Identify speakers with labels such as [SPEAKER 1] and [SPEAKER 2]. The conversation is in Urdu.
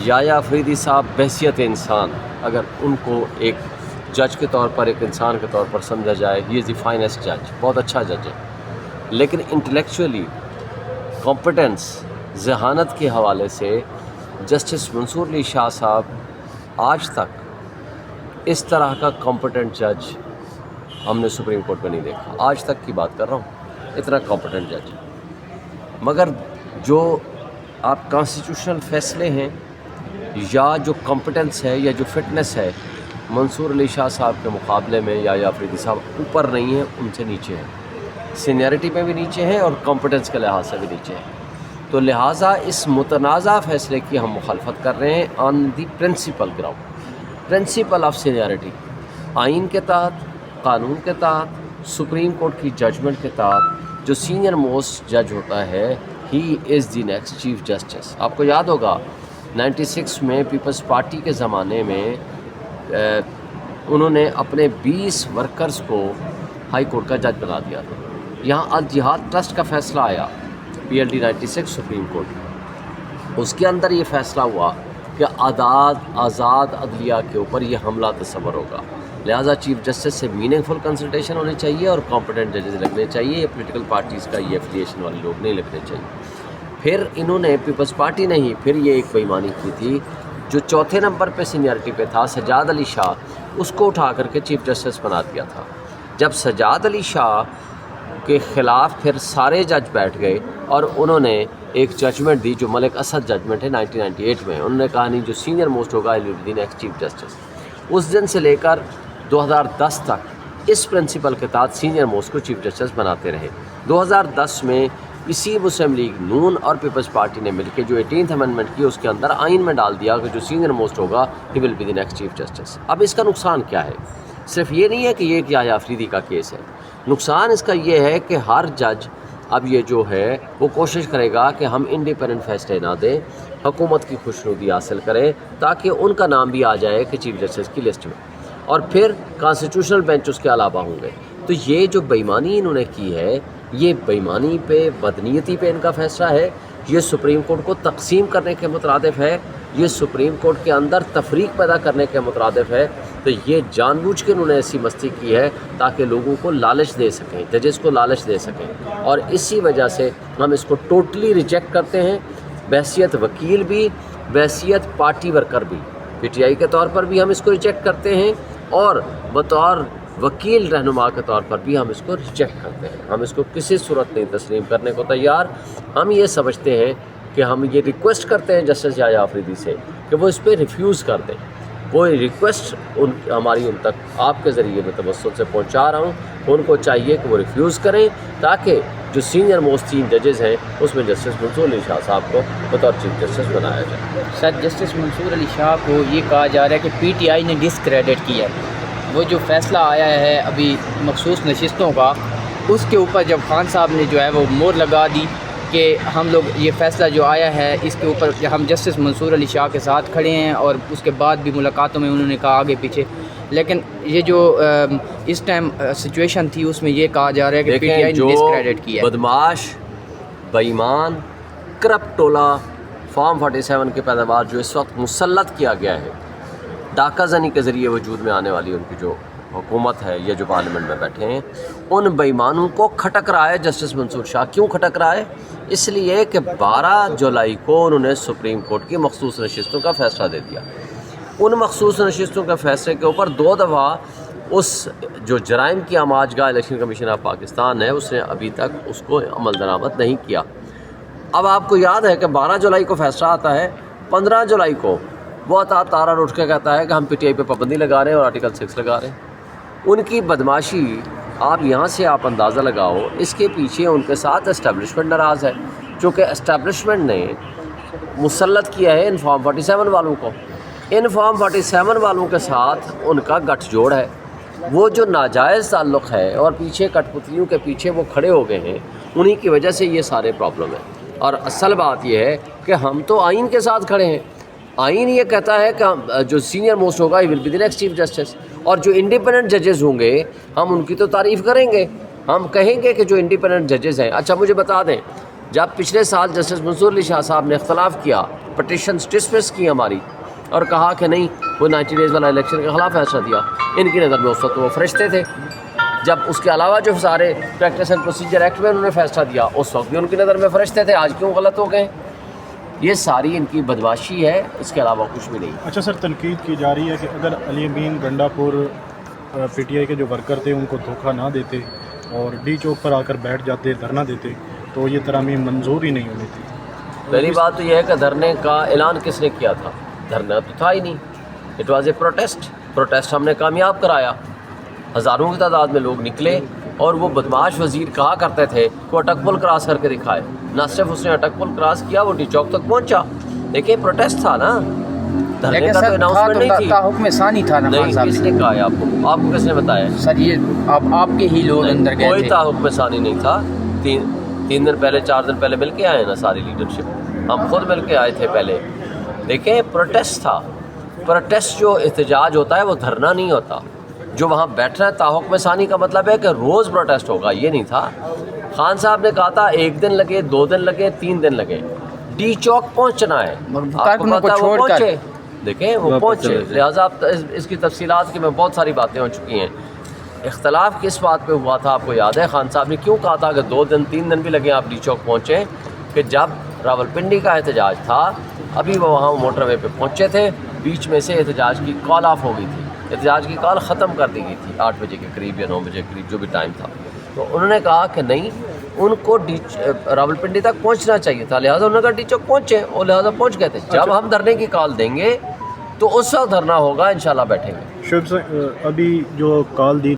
[SPEAKER 1] یحییٰ افریدی صاحب بحیثیت انسان اگر ان کو ایک جج کے طور پر، ایک انسان کے طور پر سمجھا جائے، ہی از دی فائنسٹ جج، بہت اچھا جج ہے، لیکن انٹلیکچولی کمپٹنس، ذہانت کے حوالے سے جسٹس منصور علی شاہ صاحب آج تک اس طرح کا کمپٹنٹ جج ہم نے سپریم کورٹ میں نہیں دیکھا. آج تک کی بات کر رہا ہوں، اتنا کمپٹنٹ جج. مگر جو آپ کانسٹیٹیوشنل فیصلے ہیں یا جو کمپٹنس ہے یا جو فٹنس ہے منصور علی شاہ صاحب کے مقابلے میں یحییٰ افریدی صاحب اوپر نہیں ہیں، ان سے نیچے ہیں. سینئرٹی پہ بھی نیچے ہیں اور کمپٹنس کے لحاظ سے بھی نیچے ہیں. تو لہٰذا اس متنازع فیصلے کی ہم مخالفت کر رہے ہیں آن دی principal ground, principle of seniority. آئین کے تحت، قانون کے تحت، سپریم کورٹ کی ججمنٹ کے تحت جو سینئر موسٹ جج ہوتا ہے ہی از دی نیکسٹ چیف جسٹس. آپ کو یاد ہوگا 96 میں پیپلز پارٹی کے زمانے میں انہوں نے اپنے 20 ورکرز کو ہائی کورٹ کا جج بنا دیا تھا. یہاں الجہاد ٹرسٹ کا فیصلہ آیا PLD 96 سپریم کورٹ، اس کے اندر یہ فیصلہ ہوا کہ آزاد عدلیہ کے اوپر یہ حملہ تصور ہوگا، لہٰذا چیف جسٹس سے میننگ فل کنسلٹیشن ہونی چاہیے اور کمپٹنٹ ججز لگنے چاہیے. یہ پولیٹیکل پارٹیز کا یہ ایفیلیشن والے لوگ نہیں لگنے چاہیے. پھر انہوں نے پیپلز پارٹی نے ہی پھر یہ ایک بے ایمانی کی تھی، جو چوتھے نمبر پہ سینئرٹی پہ تھا سجاد علی شاہ، اس کو اٹھا کر کے چیف جسٹس بنا دیا تھا. جب سجاد علی شاہ کے خلاف پھر سارے جج بیٹھ گئے اور انہوں نے ایک ججمنٹ دی جو ملک اسد ججمنٹ ہے 1998 میں. انہوں نے کہا نہیں، جو سینئر موسٹ ہوگا he will be the next chief justice. اس دن سے لے کر 2010 تک اس پرنسپل کے تحت سینئر موسٹ کو چیف جسٹس بناتے رہے. 2010 میں اسی مسلم لیگ نون اور پیپلز پارٹی نے مل کے جو 18th امینڈمنٹ کی، اس کے اندر آئین میں ڈال دیا کہ جو سینئر موسٹ ہوگا he will be the next chief justice. اب اس کا نقصان کیا ہے؟ صرف یہ نہیں ہے کہ یہ ایک یحییٰ افریدی کا کیس ہے. نقصان اس کا یہ ہے کہ ہر جج اب یہ جو ہے وہ کوشش کرے گا کہ ہم انڈیپینڈنٹ فیصلے نہ دیں، حکومت کی خوشنودی حاصل کریں تاکہ ان کا نام بھی آ جائے کہ چیف جسٹس کی لسٹ میں، اور پھر کانسٹیٹیوشنل بینچ اس کے علاوہ ہوں گے. تو یہ جو بے ایمانی انہوں نے کی ہے، یہ بے ایمانی پہ، بدنیتی پہ ان کا فیصلہ ہے. یہ سپریم کورٹ کو تقسیم کرنے کے مترادف ہے، یہ سپریم کورٹ کے اندر تفریق پیدا کرنے کے مترادف ہے. تو یہ جان بوجھ کے انہوں نے ایسی مستی کی ہے تاکہ لوگوں کو لالچ دے سکیں، ججز کو لالچ دے سکیں، اور اسی وجہ سے ہم اس کو ٹوٹلی ریجیکٹ کرتے ہیں. بحیثیت وکیل بھی، بحیثیت پارٹی ورکر بھی، PTI کے طور پر بھی ہم اس کو ریجیکٹ کرتے ہیں، اور بطور وکیل رہنما کے طور پر بھی ہم اس کو ریجیکٹ کرتے ہیں. ہم اس کو کسی صورت نہیں تسلیم کرنے کو تیار. ہم یہ سمجھتے ہیں کہ ہم یہ ریکویسٹ کرتے ہیں جسٹس یحییٰ افریدی سے کہ وہ اس پہ ریفیوز کر دیں. وہ ریکویسٹ ہماری ان تک آپ کے ذریعے میں توسل سے پہنچا رہا ہوں. ان کو چاہیے کہ وہ ریفیوز کریں تاکہ جو سینئر موسٹ 3 ججز ہیں اس میں جسٹس منصور علی شاہ صاحب کو بطور چیف جسٹس بنایا جائے.
[SPEAKER 2] سر، جسٹس منصور علی شاہ کو یہ کہا جا رہا ہے کہ PTI نے ڈسکریڈٹ کیا ہے. وہ جو فیصلہ آیا ہے ابھی مخصوص نشستوں کا، اس کے اوپر جب خان صاحب نے جو ہے وہ مور لگا دی کہ ہم لوگ یہ فیصلہ جو آیا ہے اس کے اوپر ہم جسٹس منصور علی شاہ کے ساتھ کھڑے ہیں، اور اس کے بعد بھی ملاقاتوں میں انہوں نے کہا آگے پیچھے. لیکن یہ جو اس ٹائم سچویشن تھی اس میں یہ کہا جا رہا ہے کہ PTI نے ڈسکریڈٹ کیا ہے.
[SPEAKER 1] بدماش، بے ایمان، کرپٹ ٹولہ فارم 47 کی پیداوار جو اس وقت مسلط کیا گیا ہے، ڈاکہ زنی کے ذریعے وجود میں آنے والی ان کی جو حکومت ہے یا جو پارلیمنٹ میں بیٹھے ہیں، ان بے ایمانوں کو کھٹک رہا ہے جسٹس منصور شاہ. کیوں کھٹک رہا ہے؟ اس لیے کہ 12 جولائی کو انہوں نے سپریم کورٹ کی مخصوص نشستوں کا فیصلہ دے دیا. ان مخصوص نشستوں کے فیصلے کے اوپر 2 دفعہ اس جو جرائم کی آماج گاہ الیکشن کمیشن آف پاکستان ہے اس نے ابھی تک اس کو عمل درآمد نہیں کیا. اب آپ کو یاد ہے کہ 12 جولائی کو فیصلہ آتا ہے، 15 جولائی کو وہ عطا تارا اٹھ کے کہتا ہے کہ ہم PTI پہ پابندی لگا رہے ہیں اور آرٹیکل 6 لگا رہے ہیں. ان کی بدماشی آپ یہاں سے آپ اندازہ لگاؤ، اس کے پیچھے ان کے ساتھ اسٹیبلشمنٹ ناراض ہے، چونکہ اسٹیبلشمنٹ نے مسلط کیا ہے ان فارم 47 والوں کو. ان فارم 47 والوں کے ساتھ ان کا گٹھ جوڑ ہے. وہ جو ناجائز تعلق ہے اور پیچھے کٹ پتلیوں کے پیچھے وہ کھڑے ہو گئے ہیں، انہی کی وجہ سے یہ سارے پرابلم ہیں. اور اصل بات یہ ہے کہ ہم تو آئین کے ساتھ کھڑے ہیں. آئین یہ کہتا ہے کہ جو سینئر موسٹ ہوگا he will be the next chief justice, اور جو انڈیپینڈنٹ ججز ہوں گے ہم ان کی تو تعریف کریں گے، ہم کہیں گے کہ جو انڈیپینڈنٹ ججز ہیں. اچھا مجھے بتا دیں، جب پچھلے سال جسٹس منصور علی شاہ صاحب نے اختلاف کیا پٹیشنز ڈسمس کی ہماری اور کہا کہ نہیں وہ 90 ڈیز والا الیکشن کے خلاف فیصلہ دیا. ان کی نظر میں اس وقت وہ فرشتے تھے. جب اس کے علاوہ جو سارے پریکٹس اینڈ پروسیجر ایکٹ میں انہوں نے فیصلہ دیا اس وقت بھی ان کی نظر میں فرشتے تھے. آج کیوں غلط ہو گئے؟ یہ ساری ان کی بدماشی ہے, اس کے علاوہ کچھ بھی نہیں.
[SPEAKER 3] اچھا سر, تنقید کی جا رہی ہے کہ اگر علی امین گنڈا پور پی ٹی آئی کے جو ورکر تھے ان کو دھوکہ نہ دیتے اور ڈی چوک پر آ کر بیٹھ جاتے, دھرنا دیتے, تو یہ ترامیم منظور ہی نہیں ہونی تھی.
[SPEAKER 1] پہلی بات تو یہ ہے کہ دھرنے کا اعلان کس نے کیا تھا؟ دھرنا تو تھا ہی نہیں. اٹ واز اے پروٹیسٹ ہم نے کامیاب کرایا. ہزاروں کی تعداد میں لوگ نکلے اور وہ بدماش وزیر کہا کرتے تھے کہ وہ اٹک پل کراس کر کے دکھائے. نہ صرف اس نے اٹک پل کراس کیا, وہ ڈی چوک تک پہنچا. دیکھیں پروٹیسٹ تھا نا, دھرنے
[SPEAKER 2] لیکن
[SPEAKER 1] کا تو
[SPEAKER 2] سر
[SPEAKER 1] اناؤنسمنٹ نہیں تھی.
[SPEAKER 2] حکم ثانی تھا نا خان
[SPEAKER 1] نہیں,
[SPEAKER 2] صاحب
[SPEAKER 1] کس نے کہا ہے آپ کو؟ آپ کو کس نے بتایا؟
[SPEAKER 2] سر یہ آپ کے ہی لوگ اندر گئے
[SPEAKER 1] کوئی
[SPEAKER 2] تھے.
[SPEAKER 1] حکم ثانی نہیں تھا. تین دن پہلے 4 دن پہلے مل کے آئے نا ساری لیڈرشپ, ہم خود مل کے آئے تھے پہلے. دیکھیں پروٹیسٹ تھا. پروٹیسٹ جو احتجاج ہوتا ہے وہ دھرنا نہیں ہوتا. جو وہاں بیٹھنا ہے تاحکم ثانی کا مطلب ہے کہ روز پروٹیسٹ ہوگا, یہ نہیں تھا. خان صاحب نے کہا تھا 1 دن لگے, 2 دن لگے, 3 دن لگے, ڈی چوک پہنچنا ہے.
[SPEAKER 2] کارکنوں کو چھوڑ کر
[SPEAKER 1] پہنچے, دیکھیں وہ پہنچے. لہٰذا اس کی تفصیلات کی میں بہت ساری باتیں ہو چکی ہیں. اختلاف کس بات پہ ہوا تھا آپ کو یاد ہے؟ خان صاحب نے کیوں کہا تھا کہ 2 دن 3 دن بھی لگے آپ ڈی چوک پہنچے؟ کہ جب راولپنڈی کا احتجاج تھا ابھی وہ وہاں موٹر وے پہ پہنچے تھے, بیچ میں سے احتجاج کی کال آف ہو گئی تھی. احتجاج کی کال ختم کر دی گئی تھی 8 بجے کے قریب یا 9 بجے کے قریب, جو بھی ٹائم تھا. تو انہوں نے کہا کہ نہیں, ان کو راولپنڈی تک پہنچنا چاہیے تھا, لہٰذا انہوں نے کہا ڈی چوک پہنچے, اور لہٰذا پہنچ گئے تھے. جب ہم دھرنے کی کال دیں گے تو اس وقت دھرنا ہوگا, انشاءاللہ بیٹھیں گے.
[SPEAKER 3] شعیب صاحب, ابھی جو کال دی